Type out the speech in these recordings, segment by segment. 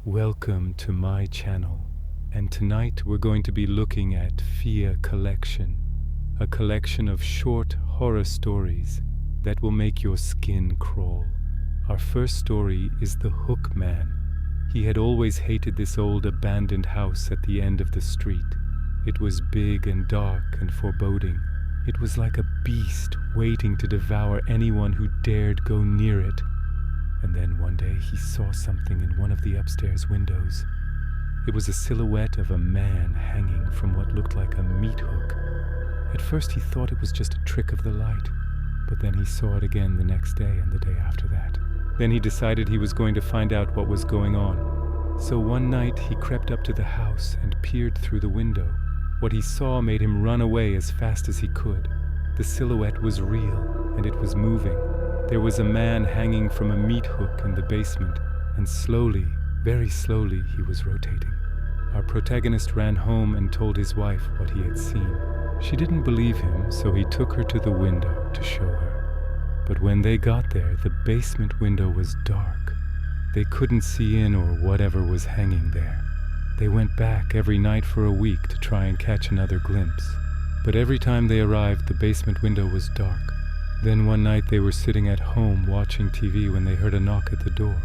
Welcome to my channel, and tonight we're going to be looking at Fear Collection, a collection of short horror stories that will make your skin crawl. Our first story is The Hook Man. He had always hated this old abandoned house at the end of the street. It was big and dark and foreboding. It was like a beast waiting to devour anyone who dared go near it. And then one day he saw something in one of the upstairs windows. It was a silhouette of a man hanging from what looked like a meat hook. At first he thought it was just a trick of the light, but then he saw it again the next day and the day after that. Then he decided he was going to find out what was going on. So one night he crept up to the house and peered through the window. What he saw made him run away as fast as he could. The silhouette was real, and it was moving. There was a man hanging from a meat hook in the basement, and slowly, very slowly, he was rotating. Our protagonist ran home and told his wife what he had seen. She didn't believe him, so he took her to the window to show her. But when they got there, the basement window was dark. They couldn't see in or whatever was hanging there. They went back every night for a week to try and catch another glimpse. But every time they arrived, the basement window was dark. Then one night they were sitting at home watching TV when they heard a knock at the door.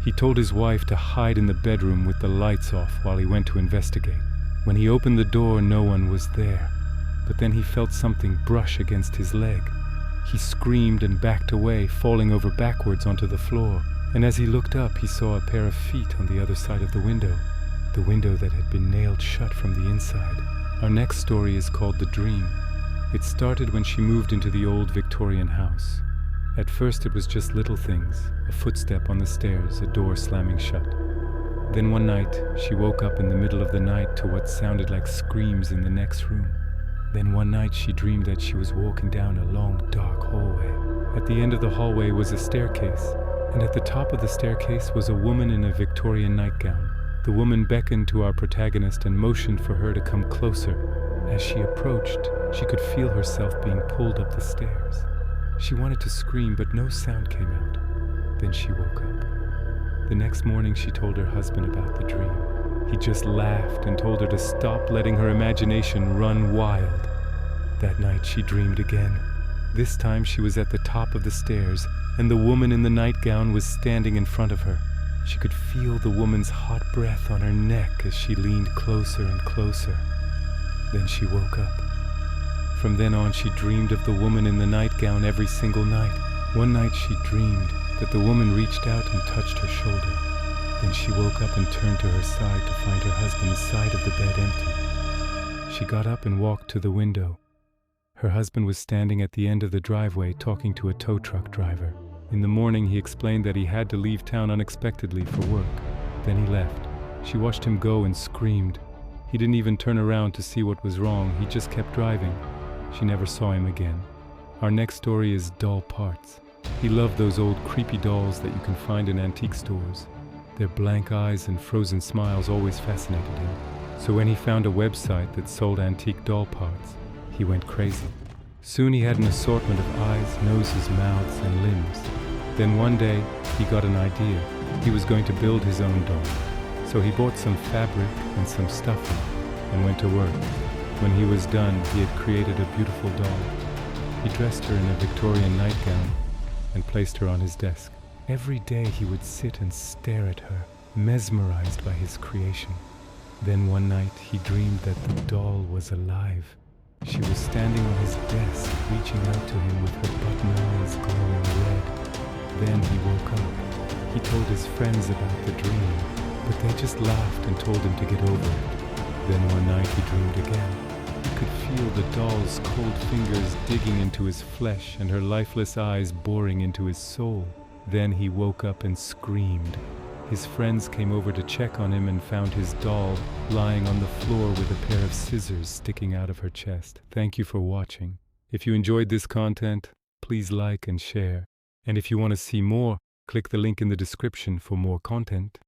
He told his wife to hide in the bedroom with the lights off while he went to investigate. When he opened the door, no one was there. But then he felt something brush against his leg. He screamed and backed away, falling over backwards onto the floor. And as he looked up, he saw a pair of feet on the other side of the window that had been nailed shut from the inside. Our next story is called The Dream. It started when she moved into the old Victorian house. At first it was just little things, a footstep on the stairs, a door slamming shut. Then one night, she woke up in the middle of the night to what sounded like screams in the next room. Then one night she dreamed that she was walking down a long, dark hallway. At the end of the hallway was a staircase, and at the top of the staircase was a woman in a Victorian nightgown. The woman beckoned to our protagonist and motioned for her to come closer. As she approached, she could feel herself being pulled up the stairs. She wanted to scream, but no sound came out. Then she woke up. The next morning she told her husband about the dream. He just laughed and told her to stop letting her imagination run wild. That night she dreamed again. This time she was at the top of the stairs, and the woman in the nightgown was standing in front of her. She could feel the woman's hot breath on her neck as she leaned closer and closer. Then she woke up. From then on, she dreamed of the woman in the nightgown every single night. One night she dreamed that the woman reached out and touched her shoulder. Then she woke up and turned to her side to find her husband's side of the bed empty. She got up and walked to the window. Her husband was standing at the end of the driveway talking to a tow truck driver. In the morning, he explained that he had to leave town unexpectedly for work. Then he left. She watched him go and screamed. He didn't even turn around to see what was wrong. He just kept driving. She never saw him again. Our next story is Doll Parts. He loved those old creepy dolls that you can find in antique stores. Their blank eyes and frozen smiles always fascinated him. So when he found a website that sold antique doll parts, he went crazy. Soon he had an assortment of eyes, noses, mouths, and limbs. Then one day, he got an idea. He was going to build his own doll. So he bought some fabric and some stuffing and went to work. When he was done, he had created a beautiful doll. He dressed her in a Victorian nightgown and placed her on his desk. Every day he would sit and stare at her, mesmerized by his creation. Then one night, he dreamed that the doll was alive. She was standing on his desk, reaching out to him with her button eyes glowing red. Then he woke up. He told his friends about the dream, but they just laughed and told him to get over it. Then one night he dreamed again. He could feel the doll's cold fingers digging into his flesh and her lifeless eyes boring into his soul. Then he woke up and screamed. His friends came over to check on him and found his doll lying on the floor with a pair of scissors sticking out of her chest. Thank you for watching. If you enjoyed this content, please like and share. And if you want to see more, click the link in the description for more content.